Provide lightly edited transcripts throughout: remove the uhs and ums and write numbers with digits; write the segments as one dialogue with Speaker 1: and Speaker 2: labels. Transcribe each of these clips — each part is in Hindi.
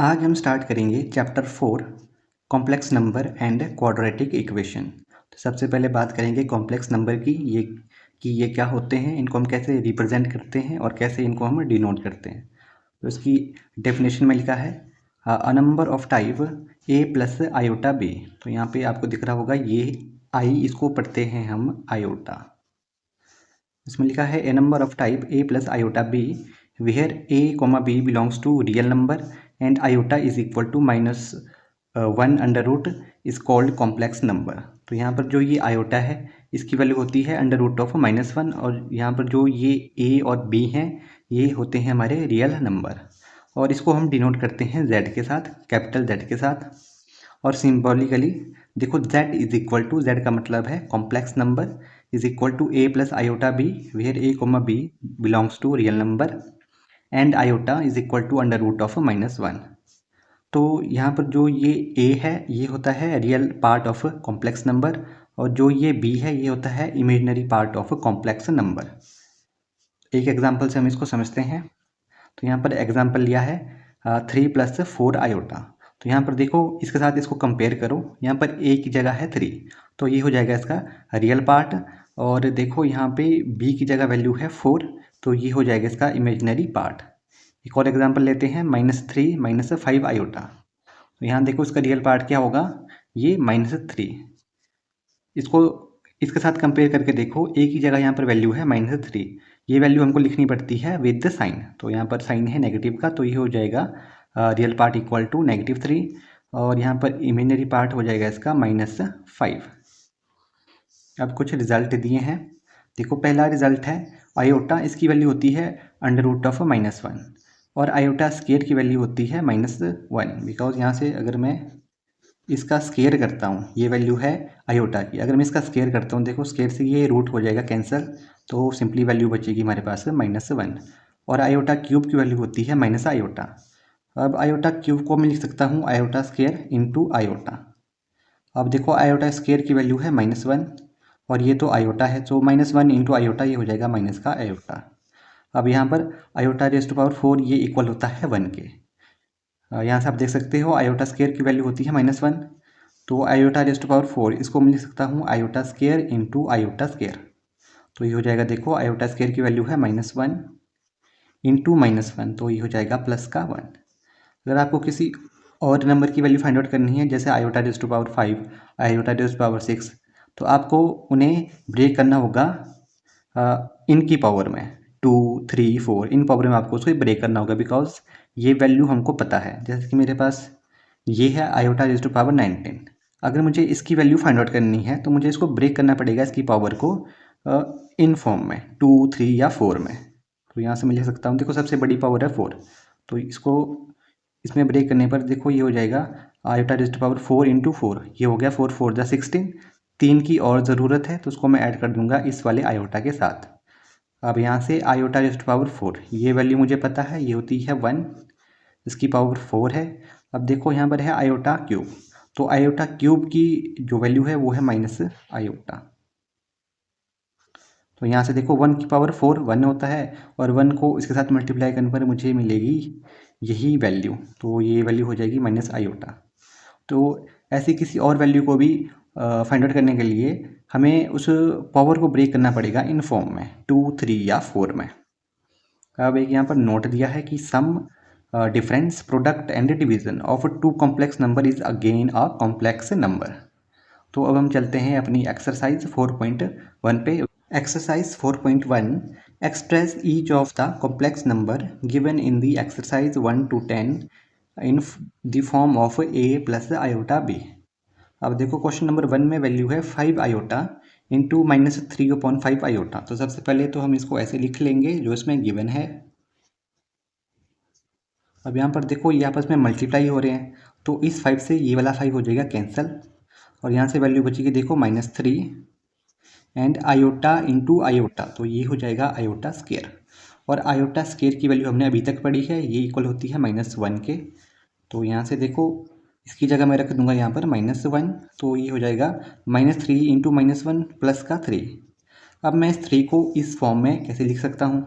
Speaker 1: आज हम स्टार्ट करेंगे chapter 4 complex number and quadratic equation. तो सबसे पहले बात करेंगे कॉम्प्लेक्स नंबर की, ये क्या होते हैं, इनको हम कैसे रिप्रेजेंट करते हैं और कैसे इनको हम डिनोट करते हैं। तो इसकी डेफिनेशन में लिखा है a number of type a plus iota b। तो यहाँ पे आपको दिख रहा होगा ये आई, इसको पढ़ते हैं हम आयोटा। इसमें लिखा है a number of type a plus iota b where a comma b belongs to real number and iota is equal to -1 under root is called complex number. तो यहाँ पर जो ये आयोटा है इसकी वैल्यू होती है अंडर रूट ऑफ -1, और यहाँ पर जो ये a और b हैं ये होते हैं हमारे रियल नंबर, और इसको हम डिनोट करते हैं z के साथ, कैपिटल Z के साथ। और सिम्बॉलिकली देखो z is equal to, z का मतलब है complex number, is equal to a plus iota b where a comma b belongs to real number and iota is equal to under root of -1। तो यहाँ पर जो ये a है ये होता है real part of complex number, और जो ये b है ये होता है imaginary part of complex number. एक एग्जाम्पल से हम इसको समझते हैं। तो यहाँ पर एग्जाम्पल लिया है 3 + 4 आयोटा। तो यहाँ पर देखो इसके साथ इसको कंपेयर करो, यहाँ पर a की जगह है 3, तो ये हो जाएगा इसका रियल पार्ट। और देखो यहाँ पे b की जगह वैल्यू है 4, तो ये हो जाएगा इसका इमेजिनरी पार्ट। एक और एग्जाम्पल लेते हैं -3 - 5 आयोटा। तो यहाँ देखो इसका रियल पार्ट क्या होगा, ये -3। इसको इसके साथ कंपेयर करके देखो, a की जगह यहाँ पर वैल्यू है -3, ये वैल्यू हमको लिखनी पड़ती है विद द साइन। तो यहाँ पर साइन है नेगेटिव का, तो ये हो जाएगा रियल पार्ट इक्वल टू -3, और यहाँ पर इमेजिनरी पार्ट हो जाएगा इसका -5। अब कुछ रिजल्ट दिए हैं, देखो पहला रिजल्ट है आयोटा, इसकी वैल्यू होती है अंडर रूट ऑफ -1, और आयोटा स्केयर की वैल्यू होती है -1। बिकॉज यहाँ से अगर मैं इसका स्केयर करता हूँ, ये वैल्यू है आयोटा की, अगर मैं इसका स्केयर करता हूँ, देखो स्केयर से ये रूट हो जाएगा कैंसिल, तो सिंपली वैल्यू बचेगी हमारे पास -1। और आयोटा क्यूब की वैल्यू होती है -आयोटा। अब आयोटा क्यूब को मैं लिख सकता हूँ आयोटा स्केयर इंटू आयोटा। अब देखो आयोटा स्केयर की वैल्यू है -1, और ये तो आयोटा है, तो -1 इंटू आयोटा ये हो जाएगा माइनस का आयोटा। अब यहाँ पर आयोटा रेज़ टू पावर 4 ये इक्वल होता है 1 के। यहाँ से आप देख सकते हो आयोटा स्केयर की वैल्यू होती है -1, तो आयोटा रेज़ टू पावर 4 इसको मैं लिख सकता हूँ iota square into iota square. तो ये हो जाएगा, देखो आयोटा स्केयर की वैल्यू है -1 इंटू -1, तो ये हो जाएगा +1। अगर आपको किसी और नंबर की वैल्यू फाइंड आउट करनी है, जैसे iota raise to power 5, iota raise to power 6, तो आपको उन्हें ब्रेक करना होगा इनकी पावर में, 2, 3, 4 इन पावर में आपको उसको ब्रेक करना होगा, बिकॉज ये वैल्यू हमको पता है। जैसे कि मेरे पास ये है आयोटा रेज़ टू पावर 19, अगर मुझे इसकी वैल्यू फाइंड आउट करनी है तो मुझे इसको ब्रेक करना पड़ेगा इसकी पावर को इन फॉर्म में 2, 3 या 4 में। तो यहाँ से मैं लिख सकता हूँ, देखो सबसे बड़ी पावर है 4, तो इसको इसमें ब्रेक करने पर देखो ये हो जाएगा iota raise to power 4 into 4, ये हो गया 4 4 16। 3 की और ज़रूरत है तो उसको मैं ऐड कर दूंगा इस वाले आयोटा के साथ। अब यहाँ से आयोटा रेज़ टू पावर 4 ये वैल्यू मुझे पता है, ये होती है 1, इसकी पावर 4 है। अब देखो यहाँ पर है आयोटा क्यूब, तो आयोटा क्यूब की जो वैल्यू है वो है माइनस आयोटा। तो यहाँ से देखो 1 की पावर 4 1 होता है, और 1 को इसके साथ मल्टीप्लाई करने पर मुझे मिलेगी यही वैल्यू, तो ये वैल्यू हो जाएगी माइनस आयोटा। तो ऐसी किसी और वैल्यू को भी फाइंड आउट करने के लिए हमें उस पावर को ब्रेक करना पड़ेगा इन फॉर्म में 2, 3 या 4 में। अब एक यहाँ पर नोट दिया है कि sum difference product and division of 2 complex number is again a complex number. तो अब हम चलते हैं अपनी एक्सरसाइज 4.1 पे। Exercise 4.1 express each of the complex number given in the exercise 1 to 10 in the form of a plus iota b। अब देखो क्वेश्चन नंबर 1 में वैल्यू है 5 आयोटा इंटू -3/5 आयोटा। तो सबसे पहले तो हम इसको ऐसे लिख लेंगे जो इसमें गिवन है। अब यहाँ पर देखो ये आपस में मल्टीप्लाई हो रहे हैं, तो इस 5 से ये वाला 5 हो जाएगा कैंसिल, और यहाँ से वैल्यू बचेगी देखो -3 एंड आयोटा इंटू आयोटा, तो ये हो जाएगा आयोटा स्केयर। और आयोटा स्केयर की वैल्यू हमने अभी तक पढ़ी है, ये इक्वल होती है -1 के। तो यहाँ से देखो इसकी जगह मैं रख दूंगा यहाँ पर -1, तो ये हो जाएगा -3 इंटू -1 प्लस का 3। अब मैं इस 3 को इस फॉर्म में कैसे लिख सकता हूँ,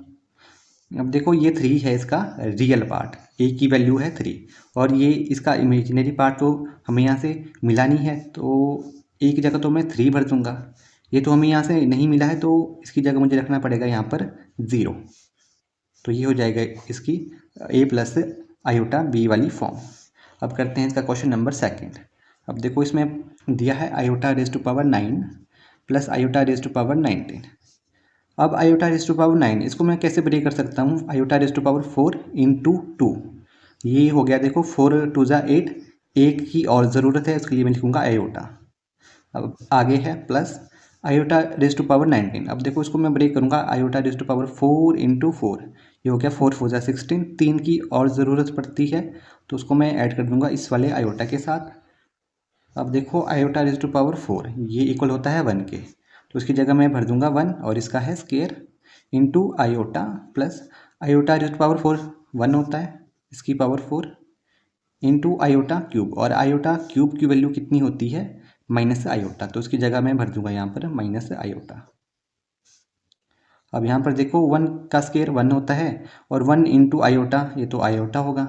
Speaker 1: अब देखो ये 3 है इसका रियल पार्ट, ए की वैल्यू है 3 और ये इसका इमेजिनरी पार्ट तो हमें यहाँ से मिला नहीं है, तो ए की जगह तो मैं 3 भर दूंगा। ये तो हमें यहाँ से नहीं मिला है, तो इसकी जगह मुझे रखना पड़ेगा यहाँ पर 0। तो ये हो जाएगा इसकी ए प्लस आयोटा बी वाली फॉर्म। अब करते हैं इसका क्वेश्चन नंबर 2। अब देखो इसमें दिया है iota raise to power 9 plus iota raise to power 19। अब आयोटा रेज टू पावर 9 इसको मैं कैसे ब्रेक कर सकता हूँ, iota raise to power 4 into 2। ये हो गया, देखो 4 2 ज़ा 8, एक की और ज़रूरत है, उसके लिए मैं लिखूँगा आयोटा। अब आगे है plus iota raise to power 19। अब देखो इसको मैं ब्रेक करूँगा, iota raise to power 4 into 4, ये हो गया 4 4 ज़ा 16, 3 की और ज़रूरत पड़ती है तो उसको मैं ऐड कर दूँगा इस वाले आयोटा के साथ। अब देखो आयोटा रेज टू पावर 4 ये इक्वल होता है 1 के, तो इसकी जगह मैं भर दूंगा 1 और इसका है square into iota plus iota raise to power 4 1 होता है, इसकी पावर 4 इंटू आयोटा क्यूब, और आयोटा क्यूब की वैल्यू कितनी होती है माइनस आयोटा, तो इसकी जगह मैं भर दूंगा यहाँ पर माइनस आयोटा। अब यहाँ पर देखो 1 का स्केयर 1 होता है और 1 इंटू आयोटा, ये तो आयोटा होगा,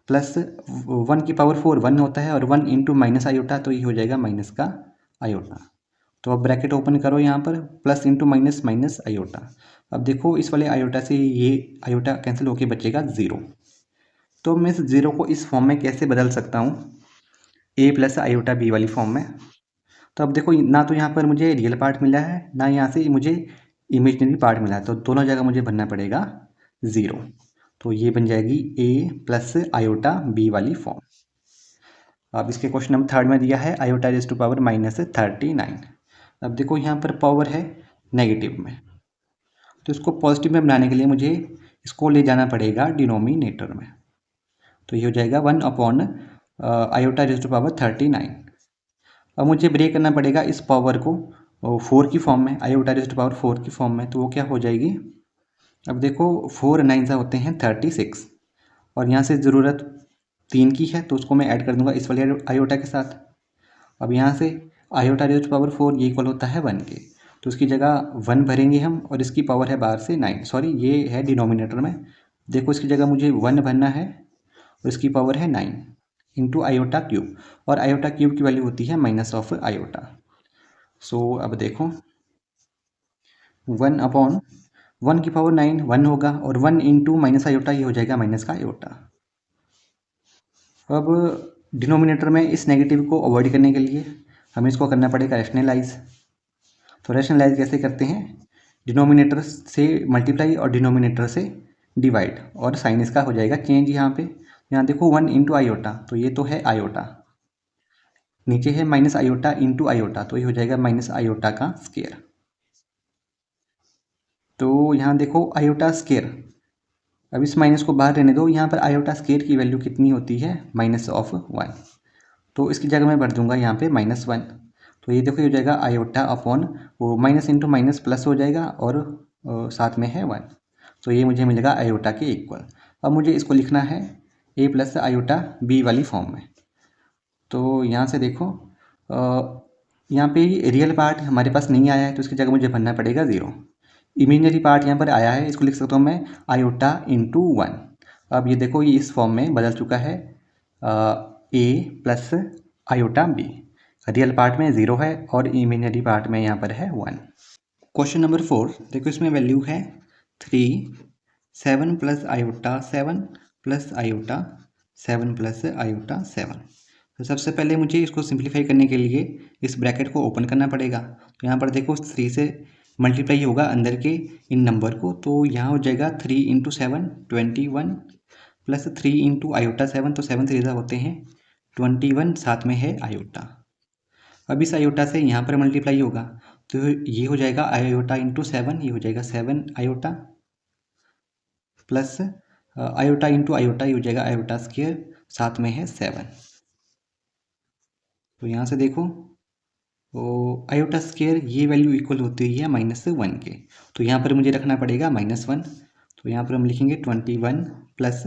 Speaker 1: प्लस 1 की पावर 4 1 होता है और 1 इंटू माइनस आयोटा, तो ये हो जाएगा माइनस का आयोटा। तो अब ब्रैकेट ओपन करो यहाँ पर, plus into minus minus iota. अब देखो इस वाले आयोटा से ये आयोटा कैंसिल होके बचेगा 0। तो मैं इस 0 को इस फॉर्म में कैसे बदल सकता हूँ, ए प्लस आयोटा बी वाली फॉर्म में। तो अब देखो ना तो यहाँ पर मुझे रियल पार्ट मिला है, ना यहाँ से मुझे इमेजिनरी पार्ट मिला है, तो दोनों जगह मुझे भरना पड़ेगा 0। तो ये बन जाएगी ए प्लस आयोटा बी वाली फॉर्म। अब इसके क्वेश्चन नंबर 3 में दिया है iota raise to power minus 39। अब देखो यहाँ पर पावर है नेगेटिव में, तो इसको पॉजिटिव में बनाने के लिए मुझे इसको ले जाना पड़ेगा डिनोमिनेटर में, तो ये हो जाएगा 1 upon iota raise to power 39। अब मुझे ब्रेक करना पड़ेगा इस पावर को 4 की फॉर्म में, आयोटा रेज टू पावर 4 की फॉर्म में, तो वो क्या हो जाएगी। अब देखो 4 9 से होते हैं 36 और यहाँ से ज़रूरत 3 की है, तो उसको मैं ऐड कर दूंगा इस वाले आयोटा के साथ। अब यहाँ से आयोटा रेज टू पावर 4 ये इक्वल होता है 1 के, तो उसकी जगह 1 भरेंगे हम और इसकी पावर है बाहर से 9, सॉरी ये है डिनोमिनेटर में, देखो इसकी जगह मुझे 1 भरना है और इसकी पावर है 9 इंटू आयोटा क्यूब, और आयोटा क्यूब की वैल्यू होती है माइनस ऑफ आयोटा। सो अब देखो 1 अपॉन 1 की पावर 9 1 होगा और 1 इंटू माइनस आयोटा, ये हो जाएगा माइनस का आयोटा। अब डिनोमिनेटर में इस नेगेटिव को अवॉइड करने के लिए हमें इसको करना पड़ेगा रैशनलाइज। तो रैशनलाइज कैसे करते हैं, डिनोमिनेटर से मल्टीप्लाई और डिनोमिनेटर से डिवाइड, और साइन इसका हो जाएगा चेंज। यहाँ देखो 1 इंटू आयोटा, तो ये तो है आयोटा, नीचे है माइनस आयोटा इंटू आयोटा, तो ये हो जाएगा माइनस आयोटा का स्केयर। तो यहाँ देखो आयोटा स्केयर, अब इस माइनस को बाहर रहने दो, यहाँ पर आयोटा स्केयर की वैल्यू कितनी होती है माइनस ऑफ 1, तो इसकी जगह मैं भर दूंगा यहाँ पे -1। तो ये देखो ये हो जाएगा आयोटा अपॉन वो माइनस इंटू माइनस प्लस हो जाएगा और साथ में है 1, तो ये मुझे मिलेगा आयोटा के इक्वल। अब मुझे इसको लिखना है ए प्लस आयोटा बी वाली फॉर्म में। तो यहाँ से देखो यहाँ पे रियल पार्ट हमारे पास नहीं आया है, तो इसकी जगह मुझे भरना पड़ेगा 0। इमेजिनरी पार्ट यहाँ पर आया है, इसको लिख सकता हूँ मैं आयोटा इंटू 1। अब ये देखो ये इस फॉर्म में बदल चुका है, a plus iota b, real part में 0 है और इमेजिनरी पार्ट में यहाँ पर है 1। क्वेश्चन नंबर 4 देखो, इसमें वैल्यू है 3 7 plus iota 7 plus iota 7 plus iota 7। तो सबसे पहले मुझे इसको सिंप्लीफाई करने के लिए इस ब्रैकेट को ओपन करना पड़ेगा। तो यहाँ पर देखो 3 से मल्टीप्लाई होगा अंदर के इन नंबर को, तो यहाँ हो जाएगा 3 इंटू 7 21 प्लस 3 इंटू आयोटा 7, तो 7 3 होते हैं 21, साथ में है आयोटा। अब इस आयोटा से यहाँ पर मल्टीप्लाई होगा, तो ये हो जाएगा आयोटा इंटू 7, ये हो जाएगा 7 iota plus iota into iota, ये हो जाएगा आयोटा स्क्वायर, साथ में है 7। तो यहाँ से देखो तो आयोटा स्क्वायर ये वैल्यू इक्वल होती है -1 के, तो यहाँ पर मुझे रखना पड़ेगा -1। तो यहाँ पर हम लिखेंगे 21 प्लस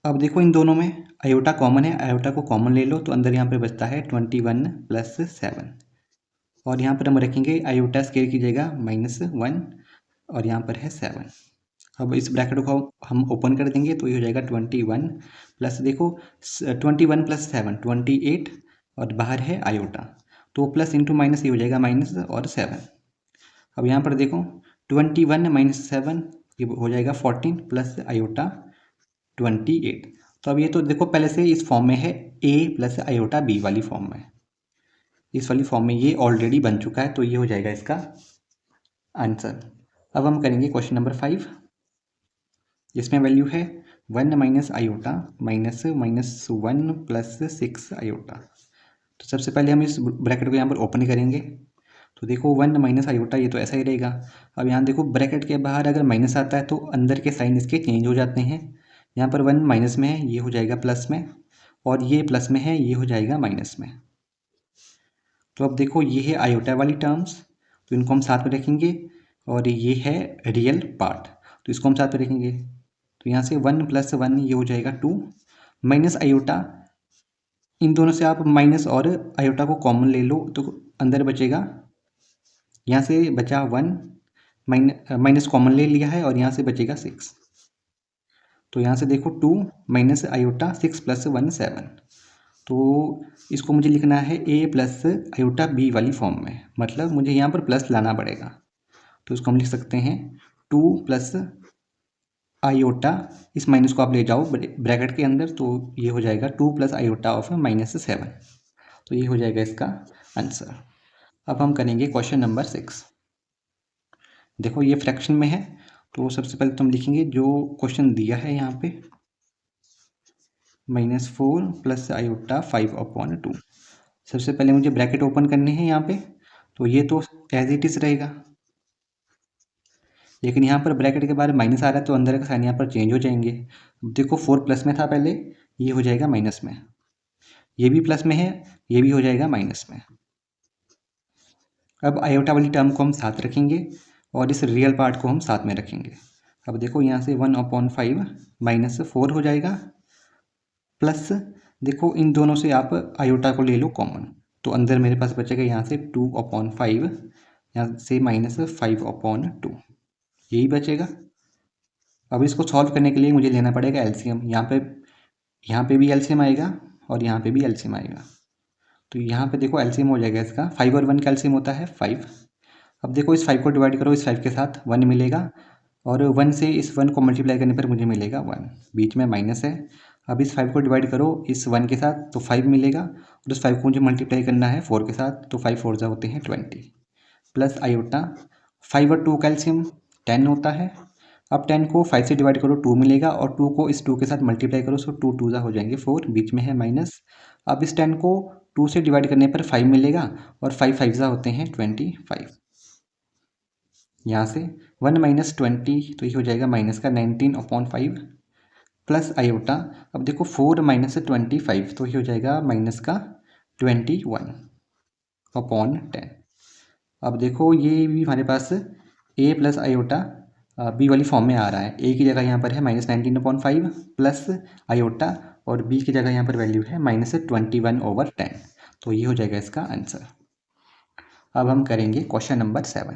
Speaker 1: अब देखो इन दोनों में आयोटा कॉमन है, आयोटा को कॉमन ले लो, तो अंदर यहाँ पर बचता है 21 प्लस 7, और यहाँ पर हम रखेंगे आयोटा स्क्वायर की जगह -1 और यहाँ पर है 7। अब इस ब्रैकेट को हम ओपन कर देंगे तो ये हो जाएगा 21 प्लस, देखो 21 प्लस 7 28 और बाहर है आयोटा, तो प्लस इंटू माइनस ये हो जाएगा माइनस और 7। अब यहाँ पर देखो 21 माइनस 7 ये हो जाएगा 14 प्लस आयोटा 28। तो अब ये तो देखो पहले से इस फॉर्म में है a प्लस आयोटा b वाली फॉर्म में, इस वाली फॉर्म में ये ऑलरेडी बन चुका है, तो ये हो जाएगा इसका आंसर। अब हम करेंगे क्वेश्चन नंबर 5, जिसमें वैल्यू है 1 minus iota minus minus 1 plus 6 iota. तो सबसे पहले हम इस ब्रैकेट को यहाँ पर ओपन करेंगे, तो देखो 1 माइनस आयोटा ये तो ऐसा ही रहेगा। अब यहाँ देखो ब्रैकेट के बाहर अगर माइनस आता है तो अंदर के साइन इसके चेंज हो जाते हैं। यहाँ पर 1 माइनस में है, ये हो जाएगा प्लस में, और ये प्लस में है, ये हो जाएगा माइनस में। तो अब देखो ये है आयोटा वाली टर्म्स, तो इनको हम साथ में रखेंगे, और ये है रियल पार्ट, तो इसको हम साथ में रखेंगे। तो यहाँ से 1 प्लस 1 ये हो जाएगा 2 माइनस आयोटा, इन दोनों से आप माइनस और आयोटा को कॉमन ले लो तो अंदर बचेगा, यहाँ से बचा 1 माइनस कॉमन ले लिया है और यहाँ से बचेगा 6। तो यहाँ से देखो 2 माइनस आयोटा 6 प्लस 1 7। तो इसको मुझे लिखना है a प्लस आयोटा b वाली फॉर्म में, मतलब मुझे यहाँ पर प्लस लाना पड़ेगा। तो इसको हम लिख सकते हैं 2 प्लस आयोटा, इस माइनस को आप ले जाओ ब्रैकेट के अंदर, तो ये हो जाएगा 2 प्लस आयोटा ऑफ माइनस 7। तो ये हो जाएगा इसका आंसर। अब हम करेंगे क्वेश्चन नंबर 6। देखो ये फ्रैक्शन में है, तो सबसे पहले तो हम लिखेंगे जो क्वेश्चन दिया है यहाँ पे, -4 प्लस आयोटा 5/2। सबसे पहले मुझे ब्रैकेट ओपन करने हैं यहाँ पे, तो ये तो एज इट इज रहेगा, लेकिन यहाँ पर ब्रैकेट के बाहर माइनस आ रहा है तो अंदर का साइन यहाँ पर चेंज हो जाएंगे। देखो 4 प्लस में था पहले, ये हो जाएगा माइनस में, ये भी प्लस में है, ये भी हो जाएगा माइनस में। अब आयोटा वाली टर्म को हम साथ रखेंगे और इस रियल पार्ट को हम साथ में रखेंगे। अब देखो यहाँ से 1/5 माइनस 4 हो जाएगा, प्लस देखो इन दोनों से आप आयोटा को ले लो कॉमन, तो अंदर मेरे पास बचेगा यहाँ से 2/5, यहाँ से माइनस 5/2, यही बचेगा। अब इसको सॉल्व करने के लिए मुझे लेना पड़ेगा एलसीएम, यहाँ पे भी एलसीएम आएगा और यहाँ पे भी एलसीएम आएगा। तो यहाँ पे देखो एलसीएम हो जाएगा इसका, 5 और 1 का एलसीएम होता है 5। अब देखो इस 5 को डिवाइड करो, इस 5 के साथ 1 मिलेगा, और 1 से इस 1 को मल्टीप्लाई करने पर मुझे मिलेगा 1, बीच में माइनस है। अब इस 5 को डिवाइड करो इस 1 के साथ, तो 5 मिलेगा, और उस 5 को मुझे मल्टीप्लाई करना है 4 के साथ, तो 5 4 होते हैं 20, प्लस आयोटा 5 और 2 का एलसीएम 10 होता है। अब 10 को 5 से डिवाइड करो 2 मिलेगा, और 2 को इस 2 के साथ मल्टीप्लाई करो, सो 2 2 हो जाएंगे 4, बीच में है माइनस। अब इस 10 को 2 से डिवाइड करने पर 5 मिलेगा, और 5 5 होते हैं 25। यहाँ से 1 माइनस 20, तो ये हो जाएगा माइनस का 19/5 प्लस आयोटा। अब देखो 4 माइनस 25, तो ये हो जाएगा माइनस का 21/10। अब देखो ये भी हमारे पास a प्लस आयोटा b वाली फॉर्म में आ रहा है। a की जगह यहाँ पर है -19/5 प्लस आयोटा, और b की जगह यहाँ पर वैल्यू है -21/10। तो ये हो जाएगा इसका आंसर। अब हम करेंगे क्वेश्चन नंबर 7।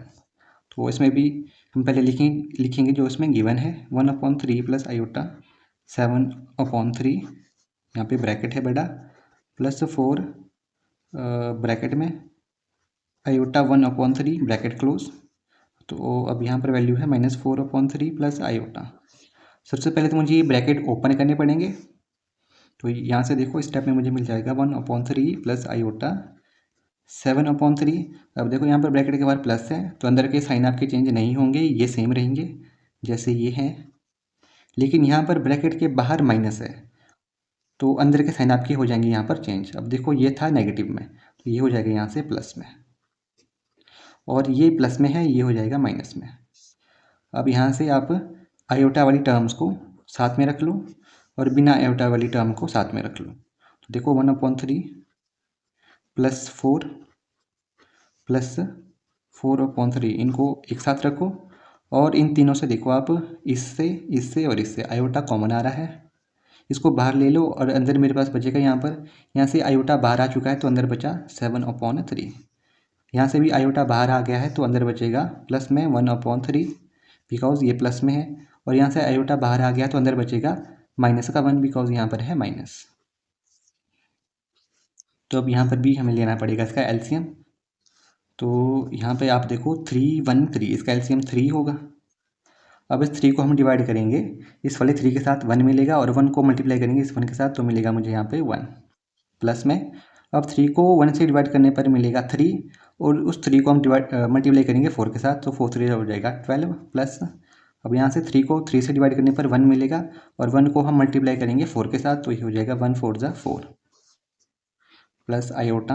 Speaker 1: तो इसमें भी हम पहले लिखेंगे जो इसमें गिवन है 1/3 प्लस आयोटा 7/3, यहाँ पे ब्रैकेट है बड़ा, प्लस 4 ब्रैकेट में आयोटा 1/3 ब्रैकेट क्लोज। तो अब यहाँ पर वैल्यू है -4/3 प्लस आयोटा। सबसे पहले तो मुझे ये ब्रैकेट ओपन करने पड़ेंगे, तो यहाँ से देखो स्टेप में मुझे मिल जाएगा 1/3 प्लस आयोटा 7/3। अब देखो यहाँ पर ब्रैकेट के बाद प्लस है, तो अंदर के साइन आपके चेंज नहीं होंगे, ये सेम रहेंगे जैसे ये हैं, लेकिन यहाँ पर ब्रैकेट के बाहर माइनस है, तो अंदर के साइन आपके हो जाएंगे यहाँ पर चेंज। अब देखो ये था नेगेटिव में, तो ये हो जाएगा यहाँ से प्लस में, और ये प्लस में है, ये हो जाएगा माइनस में। अब यहाँ से आप आयोटा वाली टर्म्स को साथ में रख लो, और बिना आयोटा वाली टर्म को साथ में रख लो। तो देखो 1/3 प्लस 4 प्लस 4/3, इनको एक साथ रखो, और इन तीनों से देखो आप इससे और इससे आयोटा कॉमन आ रहा है, इसको बाहर ले लो, और अंदर मेरे पास बचेगा यहाँ से आयोटा बाहर आ चुका है, तो अंदर बचा 7/3। यहाँ से भी आयोटा बाहर आ गया है, तो अंदर बचेगा प्लस में 1/3 बिकॉज ये प्लस में है, और यहाँ से आयोटा बाहर आ गया तो अंदर बचेगा माइनस का 1 बिकॉज यहाँ पर है माइनस। तो अब यहाँ पर भी हमें लेना पड़ेगा इसका एलसीएम। तो यहाँ पे आप देखो 3 1 3, इसका एलसीएम 3 होगा। अब इस 3 को हम डिवाइड करेंगे, इस वाले 3 के साथ 1 मिलेगा, और 1 को मल्टीप्लाई करेंगे इस 1 के साथ तो मिलेगा मुझे यहाँ पे 1 प्लस में। अब 3 को 1 से डिवाइड करने पर मिलेगा 3, और उस 3 को हम मल्टीप्लाई करेंगे 4 के साथ तो 4 3 हो जाएगा 12 प्लस। अब यहाँ से 3 को 3 से डिवाइड करने पर 1 मिलेगा, और 1 को हम मल्टीप्लाई करेंगे 4 के साथ तो ये हो जाएगा 1 4 जा 4 प्लस आयोटा।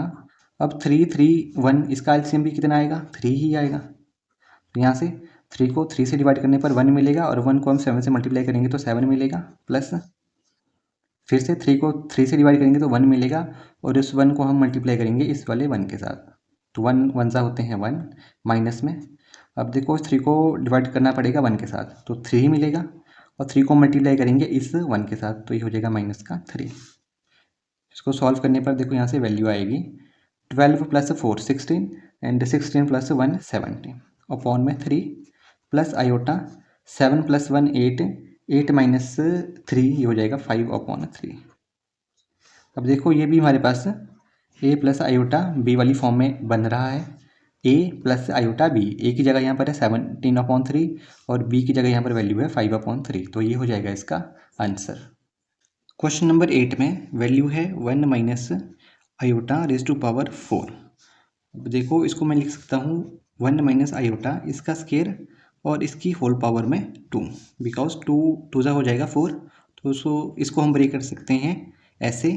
Speaker 1: अब 3 3 1, इसका एलसीएम भी कितना आएगा 3 ही आएगा। तो यहाँ से 3 को 3 से डिवाइड करने पर 1 मिलेगा, और 1 को हम 7 से मल्टीप्लाई करेंगे तो 7 मिलेगा प्लस। फिर से 3 को 3 से डिवाइड करेंगे तो 1 मिलेगा, और इस 1 को हम मल्टीप्लाई करेंगे इस वाले 1 के साथ तो 1 1 सा होते हैं 1 माइनस में। अब देखो 3 को डिवाइड करना पड़ेगा 1 के साथ तो 3 मिलेगा, और 3 को मल्टीप्लाई करेंगे इस 1 के साथ तो ये हो जाएगा माइनस का 3। इसको सॉल्व करने पर देखो यहाँ से वैल्यू आएगी 12 प्लस 4 16 एंड 16 प्लस 1 17 अपॉन में 3 प्लस आयोटा 7 प्लस 1 8 8 माइनस 3 ये हो जाएगा 5 अपॉन 3। अब देखो ये भी हमारे पास a प्लस आयोटा b वाली फॉर्म में बन रहा है। a plus iota b, a की जगह यहाँ पर है 17 अपॉन 3 और b की जगह यहाँ पर वैल्यू है 5 अपॉन 3, तो ये हो जाएगा इसका आंसर। क्वेश्चन नंबर 8 में वैल्यू है 1 minus iota raise to power 4। अब देखो इसको मैं लिख सकता हूँ 1 माइनस आयोटा इसका स्केयर और इसकी होल पावर में 2, बिकॉज 2 2 हो जाएगा 4, तो इसको हम ब्रेक कर सकते हैं ऐसे।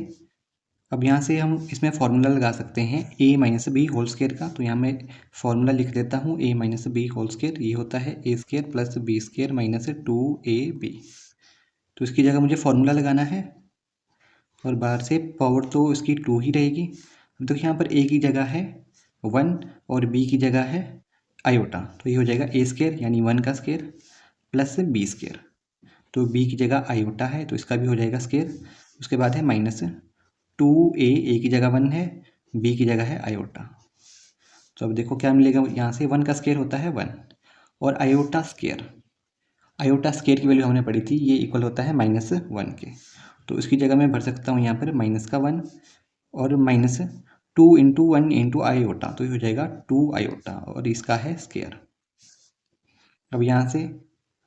Speaker 1: अब यहाँ से हम इसमें फार्मूला लगा सकते हैं a minus B whole square का, तो यहाँ मैं फार्मूला लिख देता हूँ a minus B whole square, ये होता है a square plus B square minus 2ab। तो इसकी जगह मुझे फार्मूला लगाना है, और बाहर से पावर तो इसकी 2 ही रहेगी। अब देखो यहाँ पर a की जगह है 1 और b की जगह है आयोटा, तो ये हो जाएगा a स्केयर यानी 1 का स्केयर प्लस b स्केयर, तो b की जगह आयोटा है तो इसका भी हो जाएगा स्केयर। उसके बाद है माइनस 2a, a की जगह 1 है, b की जगह है आयोटा। तो अब देखो क्या मिलेगा, यहाँ से 1 का स्केयर होता है 1 और आयोटा स्केयर की वैल्यू हमने पढ़ी थी, ये इक्वल होता है -1 के, तो इसकी जगह मैं भर सकता हूँ यहाँ पर माइनस का 1 और माइनस 2 इंटू 1 इंटू आयोटा, तो ये हो जाएगा 2 आयोटा और इसका है स्केयर। अब यहाँ से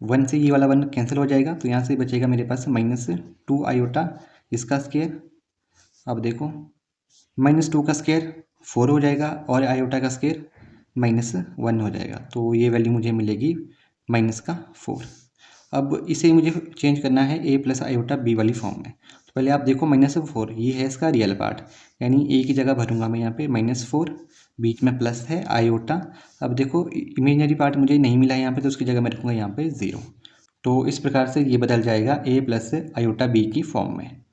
Speaker 1: 1 से ये वाला 1 कैंसिल हो जाएगा, तो यहाँ से बचेगा मेरे पास -2 आयोटा इसका स्केयर। अब देखो -2 का स्केयर 4 हो जाएगा और आयोटा का स्केयर -1 हो जाएगा, तो ये वैल्यू मुझे मिलेगी -4। अब इसे मुझे चेंज करना है a प्लस आयोटा b वाली फॉर्म में। तो पहले आप देखो -4 ये है इसका रियल पार्ट, यानी a की जगह भरूंगा मैं यहाँ पे -4, बीच में प्लस है आयोटा। अब देखो इमेजिनरी पार्ट मुझे नहीं मिला है यहाँ पे, तो उसकी जगह मैं रखूँगा यहाँ पे 0। तो इस प्रकार से ये बदल जाएगा a प्लस आयोटा b की फॉर्म में।